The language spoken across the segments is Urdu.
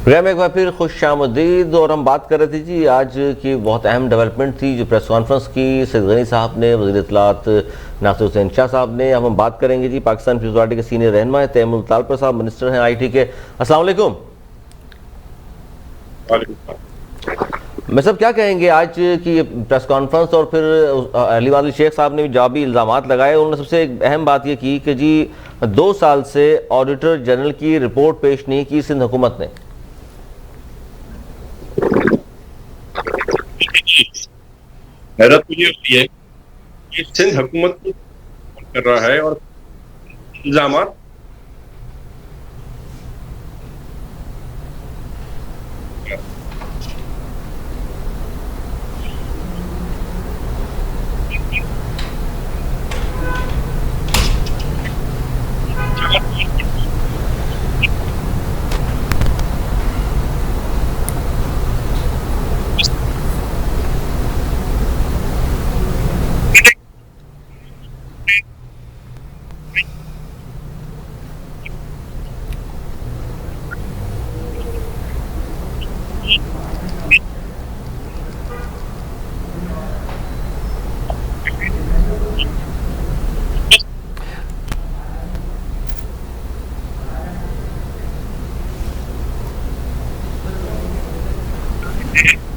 پروگرام ایک بار پھر خوش آمدید. اور ہم بات کر رہے تھے جی آج کی بہت اہم ڈیولپمنٹ تھی جو پریس کانفرنس کی سید غنی صاحب نے, وزیر اطلاعات ناصر حسین شاہ صاحب نے. اب ہم بات کریں گے جی پاکستان پیپلز پارٹی کے سینئر رہنما ہیں تیمور طالپر صاحب, منسٹر ہیں آئی ٹی کے. السلام علیکم. میں صاحب کیا کہیں گے آج کی پریس کانفرنس, اور پھر علی وادل شیخ صاحب نے بھی جوابی الزامات لگائے. انہوں نے سب سے ایک اہم بات یہ کی کہ جی 2 سال سے آڈیٹر جنرل کی رپورٹ پیش نہیں کی سندھ حکومت نے. حیرت مجھے ہوتی ہے کہ سندھ حکومت کر رہا ہے اور الزامات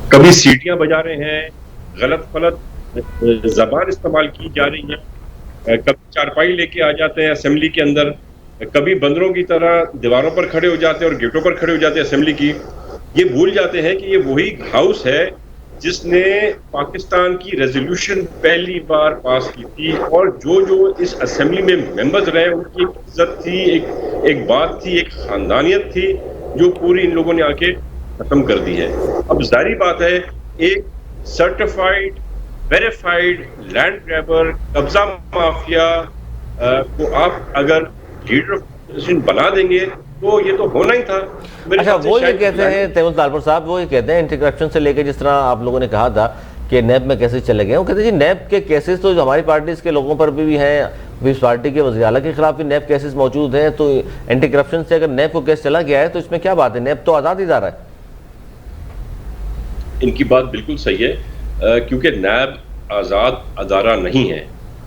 کبھی سیٹیاں بجا رہے ہیں, غلط غلط زبان استعمال کی جا رہی ہے, کبھی چارپائی لے کے آ جاتے ہیں اسمبلی کے اندر, کبھی بندروں کی طرح دیواروں پر کھڑے ہو جاتے ہیں اور گیٹوں پر کھڑے ہو جاتے ہیں اسمبلی کی. یہ بھول جاتے ہیں کہ یہ وہی ہاؤس ہے جس نے پاکستان کی ریزولوشن پہلی بار پاس کی تھی, اور جو اس اسمبلی میں ممبرز رہے ان کی ایک عزت تھی, ایک بات تھی, ایک خاندانیت تھی جو پوری ان لوگوں نے آ کے ختم کر دی ہے. اب ظاہری بات ہے ایک سرٹیفائیڈ ویریفائیڈ لینڈ گریبر قبضہ مافیا کو آپ اگر لیڈر آف اپوزیشن بنا دیں گے تو یہ تو ہونا ہی تھا. اچھا وہ یہ کہتے ہیں تیمور طالپر صاحب, وہ یہ کہتے ہیں اینٹی کرپشن سے لے کے جس طرح آپ لوگوں نے کہا تھا کہ نیب میں کیسز چلے گئے, وہ کہتے ہیں جی نیب کے کیسز تو ہماری پارٹیز کے لوگوں پر بھی ہیں, پیپلز پارٹی کے وزیر اعلیٰ کے خلاف بھی نیب کیسز موجود ہیں, تو اینٹی کرپشن سے اگر نیب کو کیس چلا گیا ہے تو اس میں کیا بات ہے, نیب تو آزاد ادارہ ہے. ان کی بات بالکل صحیح ہے کیونکہ نیب آزاد ادارہ نہیں ہے,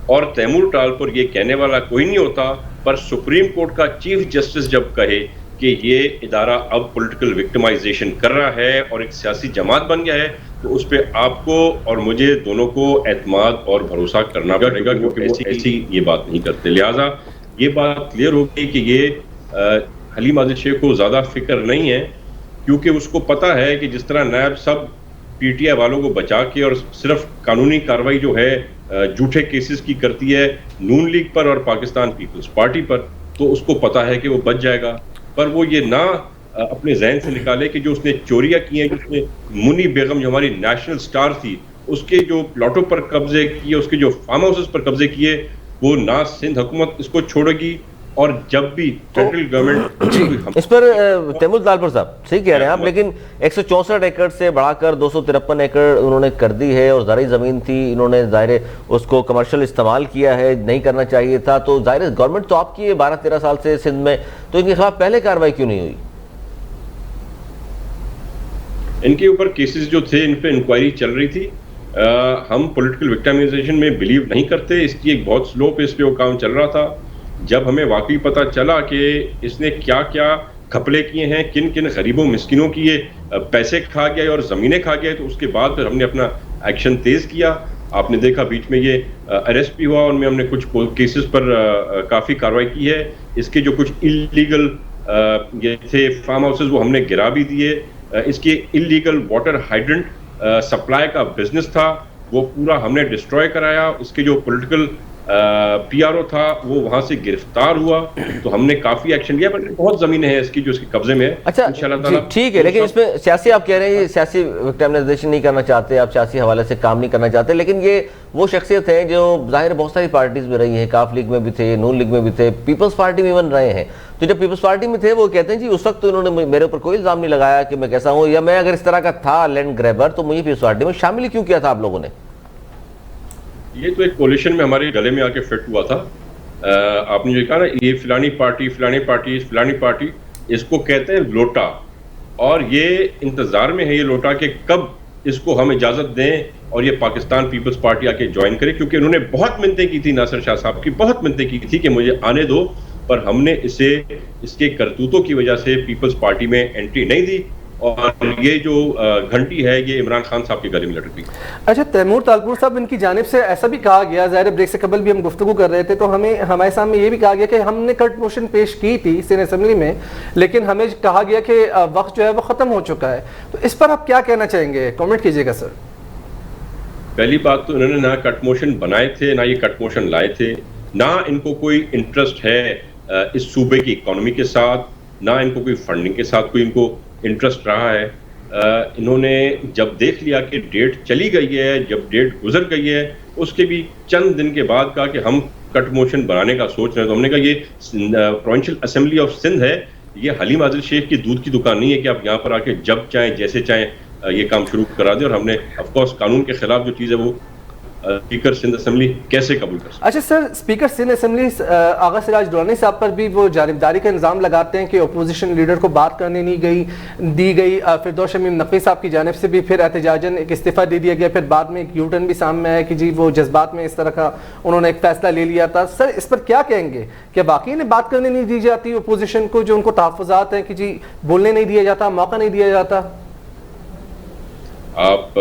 اور تیمور طالپر یہ کہنے والا کوئی نہیں ہوتا, پر سپریم کورٹ کا چیف جسٹس جب کہے کہ یہ ادارہ اب پولیٹیکل وکٹمائزیشن کر رہا ہے اور ایک سیاسی جماعت بن گیا ہے, تو اس پہ آپ کو اور مجھے دونوں کو اعتماد اور بھروسہ کرنا پڑے گا, کیونکہ ایسی یہ بات نہیں کرتے. لہٰذا یہ بات کلیئر ہوگی کہ یہ حلیم عادل شیخ کو زیادہ فکر نہیں ہے, کیونکہ اس کو پتا ہے کہ جس طرح NAB sub P T I والوں کو بچا کے اور صرف قانونی کارروائی جو ہے جھوٹے کیسز کی کرتی ہے نون لیگ پر اور پاکستان پیپلز پارٹی پر, تو اس کو پتا ہے کہ وہ بچ جائے گا. پر وہ یہ نہ اپنے ذہن سے نکالے کہ جو اس نے چوریاں کی ہیں, جس میں منی بیگم جو ہماری نیشنل سٹار تھی اس کے جو پلاٹوں پر قبضے کیے, اس کے جو فارم ہاؤسز پر قبضے کیے, وہ نہ سندھ حکومت اس کو چھوڑے گی, اور جب بھی سینٹرل گورنمنٹ اس پر تیمور طالپر صاحب صحیح کہہ رہے ہیں آپ, لیکن 164 ایکڑ سے بڑھا کر 253 ایکڑ انہوں نے کر دی ہے, اور زرعی زمین تھی انہوں نے ظاہر اس کو کمرشل استعمال کیا ہے, نہیں کرنا چاہیے تھا. تو ظاہر گورنمنٹ تو آپ کی ہے 12-13 سال سے سندھ میں, تو ان کے خلاف پہلے کارروائی کیوں نہیں ہوئی؟ ان کے اوپر کیسز جو تھے ان پہ انکوائری چل رہی تھی. ہم پولیٹیکل وکٹمائزیشن میں بلیو نہیں کرتے, اس کی ایک بہت سلو پیس پہ وہ کام چل رہا تھا. جب ہمیں واقعی پتہ چلا کہ اس نے کیا کیا گھپلے کیے ہیں, کن کن غریبوں مسکینوں کی یہ پیسے کھا گیا اور زمینیں کھا گیا, تو اس کے بعد پھر ہم نے اپنا ایکشن تیز کیا. آپ نے دیکھا بیچ میں یہ اریسٹ بھی ہوا, ان میں ہم نے کچھ کیسز پر کافی کارروائی کی ہے. اس کے جو کچھ انلیگل یہ تھے فارم ہاؤسز وہ ہم نے گرا بھی دیے. اس کے انلیگل واٹر ہائیڈرنٹ سپلائی کا بزنس تھا وہ پورا ہم نے ڈسٹروائے کرایا. اس کے جو پولیٹیکل پی آر او تھا وہ وہاں سے گرفتار ہوا, تو ہم نے کافی ایکشن لیا. بٹ بہت زمینیں ہیں اس کی جو اس کے قبضے میں ہے. اچھا ٹھیک ہے, لیکن اس میں سیاسی آپ کہہ رہے ہیں سیاسی وکٹمائزیشن نہیں کرنا چاہتے, آپ سیاسی حوالے سے کام نہیں کرنا چاہتے, لیکن یہ وہ شخصیت ہیں جو ظاہر بہت ساری پارٹیز میں رہی ہیں, کاف لیگ میں بھی تھے, نون لیگ میں بھی تھے, پیپلز پارٹی میں ایون رہے ہیں. تو جب پیپلز پارٹی میں تھے وہ کہتے ہیں جی اس وقت تو انہوں نے میرے اوپر کوئی الزام نہیں لگایا کہ میں کیسا ہوں, یا میں اگر اس طرح کا تھا لینڈ گریبر تو مجھے پیپلز پارٹی میں شامل کیوں کیا تھا آپ لوگوں نے؟ یہ تو ایک کولیشن میں ہمارے گلے میں آ کے فٹ ہوا تھا. آپ نے جو کہا نا یہ فلانی پارٹی فلانی پارٹی فلانی پارٹی, اس کو کہتے ہیں لوٹا. اور یہ انتظار میں ہے یہ لوٹا کہ کب اس کو ہم اجازت دیں اور یہ پاکستان پیپلز پارٹی آ کے جوائن کرے، کیونکہ انہوں نے بہت منتیں کی تھی ناصر شاہ صاحب کی، بہت منتیں کی تھی کہ مجھے آنے دو، پر ہم نے اسے اس کے کرتوتوں کی وجہ سے پیپلز پارٹی میں انٹری نہیں دی، اور یہ جو گھنٹی ہے یہ عمران خان صاحب کے گلے میں لٹک گئی۔ اچھا تیمور تالپور صاحب، ان کی جانب سے ایسا بھی کہا گیا، ظاہر بریک سے قبل بھی ہم گفتگو کر رہے تھے تو ہمارے سامنے یہ بھی کہا گیا کہ ہم نے کٹ موشن پیش کی تھی سینٹ اسمبلی میں، لیکن ہمیں کہا گیا کہ وقت جو ہے وہ ختم ہو چکا ہے، تو اس پر آپ کیا کہنا چاہیں گے؟ کامنٹ کیجیے گا سر۔ پہلی بات تو انہوں نے نہ کٹ موشن بنائے تھے، نہ یہ کٹ موشن لائے تھے، نہ ان کو کوئی انٹرسٹ ہے اس صوبے کی اکانومی کے ساتھ، نہ ان کو کوئی فنڈنگ کے ساتھ کوئی ان کو انٹرسٹ رہا ہے۔ انہوں نے جب دیکھ لیا کہ ڈیٹ چلی گئی ہے، جب ڈیٹ گزر گئی ہے، اس کے بھی چند دن کے بعد کہا کہ ہم کٹ موشن بنانے کا سوچ رہے ہیں، تو ہم نے کہا یہ پروونشل اسمبلی آف سندھ ہے، یہ حلیم عادل شیخ کی دودھ کی دکان نہیں ہے کہ آپ یہاں پر آ کے جب چاہیں جیسے چاہیں یہ کام شروع کرا دیں، اور ہم نے آف کورس قانون کے خلاف جو چیز ہے وہ اسپیکر سندھ اسمبلی کیسے قبول کر سکتے؟ اچھا سر، اسپیکر سندھ اسمبلی آغا سراج درانی صاحب پر بھی وہ جانبداری کا الزام لگاتے ہیں کہ اپوزیشن لیڈر کو بات کرنے نہیں دی گئی، فردوس شمیم نقوی صاحب کی جانب سے بھی پھر احتجاجاً ایک استعفیٰ دے دیا گیا، پھر بعد میں ایک یو ٹرن بھی سامنے آیا کہ جی وہ جذبات میں اس طرح کا انہوں نے ایک فیصلہ لے لیا تھا۔ سر اس پر کیا کہیں گے؟ کیا واقعی انہیں بات کرنے نہیں دی جاتی اپوزیشن کو، جو ان کو تحفظات ہیں کہ جی بولنے نہیں دیا جاتا، موقع نہیں دیا جاتا؟ آپ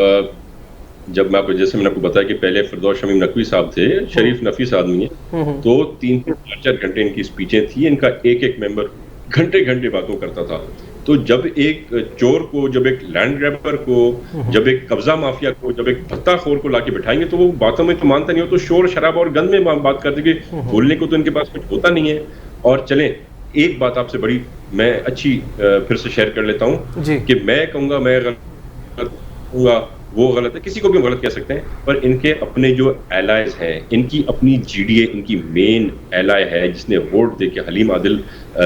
جب میں آپ کو جیسے میں نے آپ کو بتایا کہ پہلے فردوس شمیم نقوی صاحب تھے، شریف نفیس آدمی ہیں، تو 3-4 گھنٹے ان کی اسپیچیں تھیں، ان کا ایک ممبر گھنٹے باتوں کرتا تھا، تو جب ایک چور کو، جب ایک لینڈ گریبر کو، جب ایک قبضہ مافیا کو، جب ایک بھتہ خور کو لا کے بٹھائیں گے تو وہ باتوں میں تو مانتا نہیں ہو، تو شور شرابہ اور گند میں بات کرتے کہ بولنے کو تو ان کے پاس کچھ ہوتا نہیں ہے۔ اور چلیں ایک بات آپ سے بڑی میں اچھی پھر سے شیئر کر لیتا ہوں کہ میں کہوں گا میں غلط ہوں گا، وہ غلط ہے، کسی کو بھی غلط کہہ سکتے ہیں، پر ان کے اپنے جو ایلائز ہیں، ان کی اپنی جی ڈی اے ان کی مین ایلائی ہے جس نے ووٹ دے کے حلیم عادل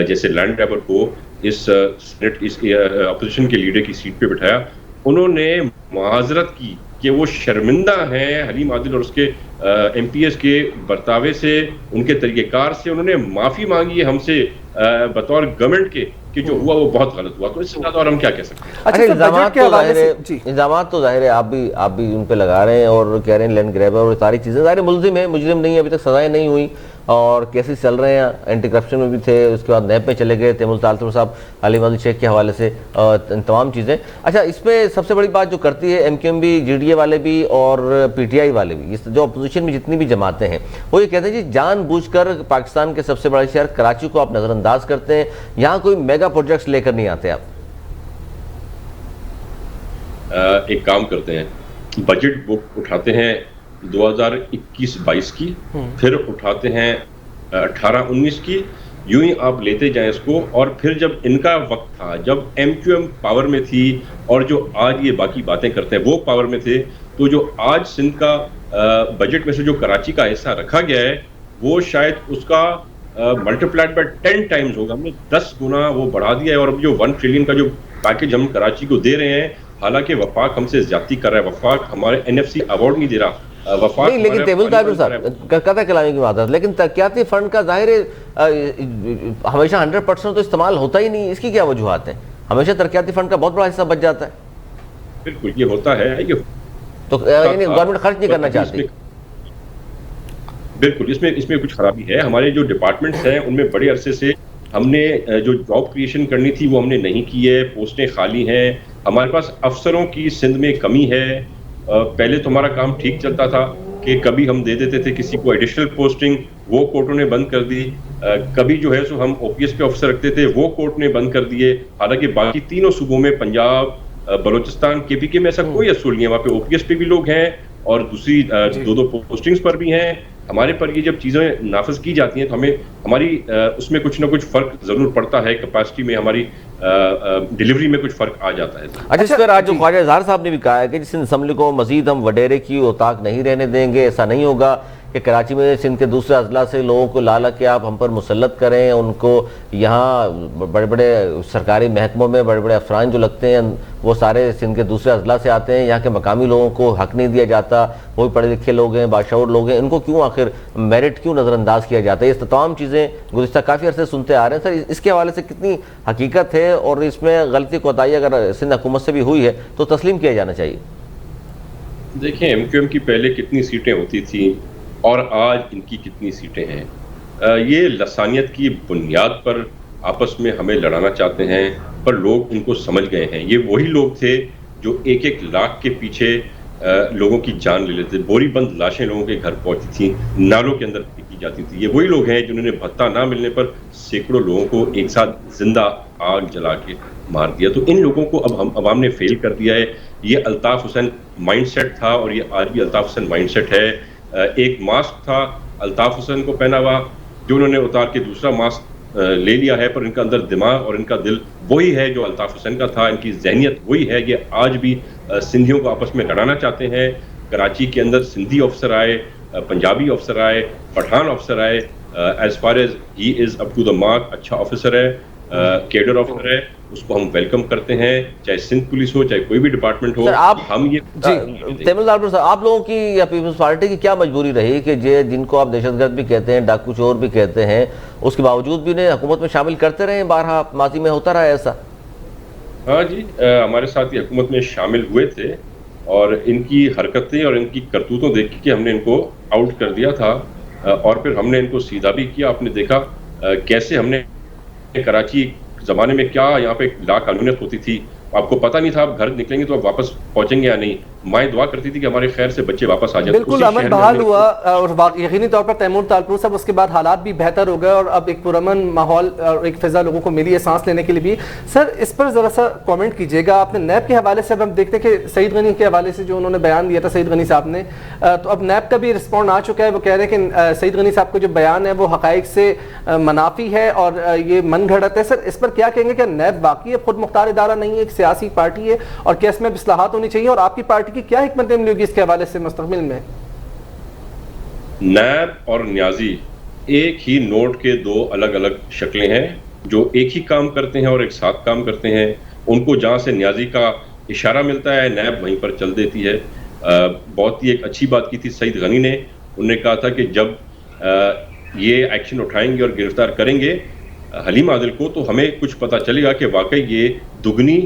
جیسے لینڈ گریبر کو اس اپوزیشن کے لیڈر کی سیٹ پہ بٹھایا، انہوں نے معذرت کی کہ وہ شرمندہ ہیں حلیم عادل اور اس کے ایم پی ایس کے برتاوے سے، ان کے طریقہ کار سے، انہوں نے معافی مانگی ہے ہم سے بطور گورنمنٹ کے کہ جو ہوا وہ بہت غلط ہوا، تو اس سے زیادہ اور ہم کیا کہہ سکتے ہیں؟ اچھا الزامات تو ظاہر ہے آپ بھی ان پہ لگا رہے ہیں اور کہہ رہے ہیں لینڈ گریبر اور ساری چیزیں، ظاہر ملزم ہے، مجرم نہیں ہے، ابھی تک سزائیں نہیں ہوئی اور کیسز چل رہے ہیں، اینٹی کرپشن میں بھی تھے، اس کے بعد نیب میں چلے گئے، تیمور تالپور صاحب حلیم عادل شیخ کے حوالے سے تمام چیزیں۔ اچھا اس میں سب سے بڑی بات جو کرتی ہے ایم کیو ایم بھی، جی ڈی اے والے بھی اور پی ٹی آئی والے بھی، جو اپوزیشن میں جتنی بھی جماعتیں ہیں، وہ یہ کہتے ہیں جی جان بوجھ کر پاکستان کے سب سے بڑے شہر کراچی کو آپ نظر انداز کرتے ہیں، یہاں کوئی میگا پروجیکٹس لے کر نہیں آتے آپ۔ ایک کام کرتے ہیں، بجٹ بک اٹھاتے ہیں 2021-22 کی، پھر اٹھاتے ہیں 18-19 کی، یوں ہی آپ لیتے جائیں اس کو، اور پھر جب ان کا وقت تھا، جب ایم کیو ایم پاور میں تھی اور جو آج یہ باقی باتیں کرتے ہیں وہ پاور میں تھے، تو جو آج سندھ کا بجٹ میں سے جو کراچی کا حصہ رکھا گیا ہے وہ شاید اس کا ملٹیپلائڈ بائی 10 ٹائمز ہوگا، ہم نے 10 گنا وہ بڑھا دیا ہے، اور اب جو 1 ٹریلین کا جو پیکج ہم کراچی کو دے رہے ہیں، حالانکہ وفاق ہم سے زیادتی کر رہا ہے، وفاق ہمارے این ایف سی ایوارڈ نہیں دے رہا، وفاق نہیں، لیکن تیمور تالپور صاحب قطع کلامی کی معذرت، لیکن ترقیاتی فنڈ کا ظاہر ہمیشہ 100% تو استعمال ہوتا ہی نہیں، اس کی کیا وجوہات ہیں؟ ہمیشہ ترقیاتی فنڈ کا بہت بڑا حصہ بچ جاتا ہے۔ بالکل یہ ہوتا ہے، یہ تو یعنی گورنمنٹ خرچ نہیں کرنا چاہتی۔ بالکل اس میں کچھ خرابی ہے، ہمارے جو ڈپارٹمنٹس ہیں ان میں بڑے عرصے سے ہم نے جو جاب کریشن کرنی تھی وہ ہم نے نہیں کی ہے، پوسٹیں خالی ہیں، ہمارے پاس افسروں کی سندھ میں کمی ہے۔ پہلے تو ہمارا کام ٹھیک چلتا تھا کہ کبھی ہم دے دیتے تھے کسی کو ایڈیشنل پوسٹنگ، وہ کورٹوں نے بند کر دی، کبھی جو ہے سو ہم او پی ایس پہ افسر رکھتے تھے، وہ کورٹ نے بند کر دیے، حالانکہ باقی تینوں صوبوں میں پنجاب، بلوچستان، کے پی کے میں ایسا کوئی اصول نہیں ہے، وہاں پہ او پی ایس پہ بھی لوگ ہیں اور دوسری 2 پوسٹنگز پر بھی ہیں۔ ہمارے پر یہ جب چیزیں نافذ کی جاتی ہیں تو ہمیں ہماری اس میں کچھ نہ کچھ فرق ضرور پڑتا ہے، کیپیسٹی میں، ہماری ڈیلیوری میں کچھ فرق آ جاتا ہے۔ اچھا اس پر آج جو خواجہ اظہار صاحب نے بھی کہا ہے کہ جس اسمبلی کو مزید ہم وڈیرے کی اوتاق نہیں رہنے دیں گے، ایسا نہیں ہوگا، کہ کراچی میں سندھ کے دوسرے اضلاع سے لوگوں کو لا کے آپ ہم پر مسلط کریں، ان کو یہاں بڑے بڑے سرکاری محکموں میں بڑے بڑے افسران جو لگتے ہیں وہ سارے سندھ کے دوسرے اضلاع سے آتے ہیں، یہاں کے مقامی لوگوں کو حق نہیں دیا جاتا، وہ بھی پڑھے لکھے لوگ ہیں، باشعور لوگ ہیں، ان کو کیوں آخر میرٹ کیوں نظر انداز کیا جاتا ہے؟ یہ تمام چیزیں گزشتہ کافی عرصے سنتے آ رہے ہیں سر، اس کے حوالے سے کتنی حقیقت ہے اور اس میں غلطی کوتاہی اگر سندھ حکومت سے بھی ہوئی ہے تو تسلیم کیا جانا چاہیے؟ دیکھیں ایم کیو ایم کی پہلے کتنی سیٹیں ہوتی تھیں اور آج ان کی کتنی سیٹیں ہیں، یہ لسانیت کی بنیاد پر آپس میں ہمیں لڑانا چاہتے ہیں، پر لوگ ان کو سمجھ گئے ہیں۔ یہ وہی لوگ تھے جو ایک ایک لاکھ کے پیچھے لوگوں کی جان لے لیتے، بوری بند لاشیں لوگوں کے گھر پہنچتی تھیں، نالوں کے اندر پھینکی جاتی تھی۔ یہ وہی لوگ ہیں جنہوں نے بھتہ نہ ملنے پر سینکڑوں لوگوں کو ایک ساتھ زندہ آگ جلا کے مار دیا۔ تو ان لوگوں کو اب ہم عوام نے فیل کر دیا ہے۔ یہ الطاف حسین مائنڈ سیٹ تھا اور یہ آج بھی الطاف حسین مائنڈ سیٹ ہے۔ ایک ماسک تھا الطاف حسین کو پہنا ہوا جو انہوں نے اتار کے دوسرا ماسک لے لیا ہے، پر ان کا اندر دماغ اور ان کا دل وہی ہے جو الطاف حسین کا تھا، ان کی ذہنیت وہی ہے۔ یہ آج بھی سندھیوں کو آپس میں لڑانا چاہتے ہیں۔ کراچی کے اندر سندھی افسر آئے، پنجابی افسر آئے، پٹھان افسر آئے، as far as he is up to the mark, اچھا افسر ہے، کیڈر افسر ہے، اس کو ہم ویلکم کرتے ہیں، چاہے سندھ پولیس ہو، چاہے کوئی بھی ڈپارٹمنٹ ہو۔ ہم یہ تیمور لال صاحب، آپ لوگوں کی یا پیپلز پارٹی کی کیا مجبوری رہی کہ جن کو آپ دہشت گرد بھی کہتے ہیں، ڈاکو چور بھی کہتے ہیں، اس کے باوجود بھی انہیں حکومت میں شامل کرتے رہے؟ بارہا ماضی میں ہوتا رہا ایسا؟ ہاں جی، ہمارے ساتھ یہ حکومت میں شامل ہوئے تھے اور ان کی حرکتیں اور ان کی کرتوتوں دیکھ کے ہم نے ان کو آؤٹ کر دیا تھا، اور پھر ہم نے ان کو سیدھا بھی کیا۔ آپ نے دیکھا کیسے ہم نے کراچی زمانے میں کیا یہاں پہ لا قانونیت ہوتی تھی، آپ کو پتہ نہیں تھا آپ گھر نکلیں گے تو آپ واپس پہنچیں گے یا نہیں۔ مائیں دعا کرتی تھی کہ ہمارے خیر سے بچے واپس آ جائیں۔ بالکل امن بحال ہوا اور یقینی طور پر تیمور تالپور صاحب اس کے بعد حالات بھی بہتر ہو گئے اور اب ایک پرامن ماحول اور ایک فضا لوگوں کو ملی ہے سانس لینے کے لیے بھی۔ سر اس پر ذرا سا کامنٹ کیجیے گا، آپ نے نیب کے حوالے سے اب ہم دیکھتے ہیں کہ سعید غنی کے حوالے سے جو انہوں نے بیان دیا تھا سعید غنی صاحب نے، تو اب نیب کا بھی رسپونڈ آ چکا ہے، وہ کہہ رہے ہیں کہ سعید غنی صاحب کا جو بیان ہے وہ حقائق سے منافی ہے اور یہ من گھڑت ہے۔ سر اس پر کیا کہیں گے کہ نیب واقعی خود مختار ادارہ نہیں ہے، ایک سیاسی پارٹی ہے اور کیا اس میں اصلاحات ہونی چاہیے، اور آپ کی پارٹی کی کیا حکمت عملی ہوگی اس کے حوالے سے مستقبل میں؟ نیب اور نیازی ایک ہی نوٹ کے دو الگ الگ شکلیں ہیں جو ایک ہی کام کرتے ہیں اور ایک ساتھ کام کرتے ہیں۔ ان کو جہاں سے نیازی کا اشارہ ملتا ہے نیب وہیں پر چل دیتی ہے۔ بہت ہی ایک اچھی بات کی تھی سعید غنی نے، انہوں نے کہا تھا کہ جب یہ ایکشن اٹھائیں گے اور گرفتار کریں گے حلیم عادل کو تو ہمیں کچھ پتہ چلے گا کہ واقعی یہ دگنی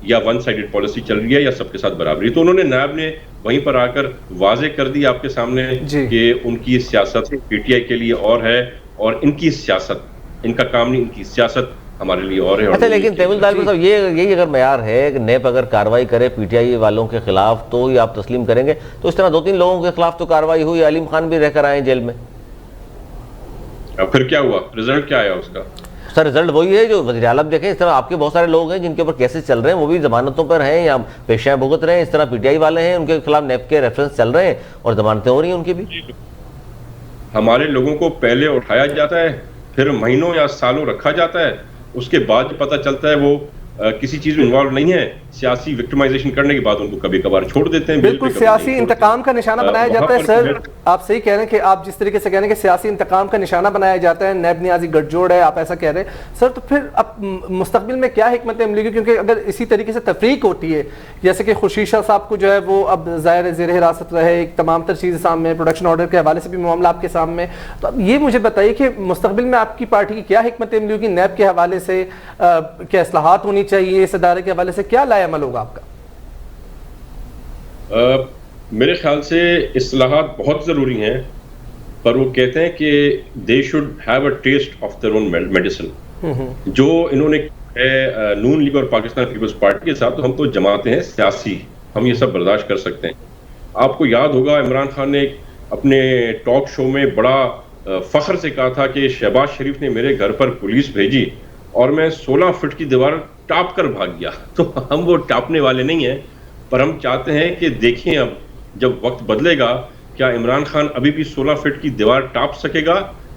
یا ون سائیڈڈ پالیسی چل رہی ہے یا سب کے ساتھ برابری۔ تو انہوں نے نیب نے وہیں پر آ کر واضح کر دی آپ کے سامنے کہ ان کی سیاست پی ٹی آئی کے لیے اور ہے اور ان کی سیاست ان کا کام نہیں، ان کی سیاست ہمارے لیے اور ہے۔ اچھا لیکن تیمور لال صاحب یہی اگر معیار ہے کہ نیب اگر کارروائی کرے پی ٹی آئی والوں کے خلاف تو ہی آپ تسلیم کریں گے، تو اس طرح دو تین لوگوں کے خلاف تو کارروائی ہوئی، علیم خان بھی رہ کر آئے جیل میں، اب پھر کیا ہوا، رزلٹ کیا آیا اس کا؟ سر رزلٹ وہی ہے جو وزیر اعلیٰ دیکھیں، اس طرح آپ کے بہت سارے لوگ ہیں جن کے اوپر کیسز چل رہے ہیں، وہ بھی ضمانتوں پر ہیں یا پیشیاں بھگت رہے ہیں، اس طرح پی ٹی آئی والے ہیں ان کے خلاف نیب کے ریفرنس چل رہے ہیں اور ضمانتیں ہو رہی ہیں ان کی بھی۔ ہمارے لوگوں کو پہلے اٹھایا جاتا ہے، پھر مہینوں یا سالوں رکھا جاتا ہے، اس کے بعد پتہ چلتا ہے وہ کسی چیز میں انوالو نہیں ہے، سیاسی وکٹمائزیشن کرنے کے بعد ان کو کبھی کبھار چھوڑ دیتے ہیں۔ بالکل سیاسی انتقام کا نشانہ بنایا جاتا ہے۔ سر آپ صحیح کہہ رہے ہیں کہ آپ جس طریقے سے کہہ رہے ہیں کہ سیاسی انتقام کا نشانہ بنایا جاتا ہے، نیب نیازی گٹھ جوڑ ہے، آپ ایسا کہہ رہے ہیں سر، تو پھر اب مستقبل میں کیا حکمت عملی کی؟ کیونکہ اگر اسی طریقے سے تفریق ہوتی ہے جیسے کہ خورشید شاہ صاحب کو جو ہے وہ اب ظاہر زیر حراست رہے، ایک تمام تر چیز سامنے، پروڈکشن آرڈر کے حوالے سے بھی معاملہ آپ کے سامنے، تو اب یہ مجھے بتائیے کہ مستقبل میں آپ کی پارٹی کی کیا حکمت عملی ہوگی؟ نیب کے حوالے سے کیا اصلاحات ہونی چاہیے، اس ادارے کے حوالے سے کیا لائے عمل ہوگا آپ کا؟ میرے خیال سے اصلاحات بہت ضروری ہیں، پر وہ کہتے ہیں کہ they should have a taste of their own medicine۔ جو انہوں نے نون لیگ اور پاکستان پیپلز پارٹی کے ساتھ، تو ہم تو جماعتیں ہیں سیاسی، ہم یہ سب برداشت کر سکتے ہیں۔ آپ کو یاد ہوگا عمران خان نے اپنے ٹاک شو میں بڑا فخر سے کہا تھا کہ شہباز شریف نے میرے گھر پر پولیس بھیجی اور میں 16 فٹ کی دیوار ٹاپ کر بھاگ گیا۔ تو ہم وہ ٹاپنے والے نہیں ہیں، پر ہم چاہتے ہیں کہ دیکھیں اب جب وقت بدلے گا کیا عمران خان ابھی بھی 16 فٹ کی دیوار ٹاپ سکے گا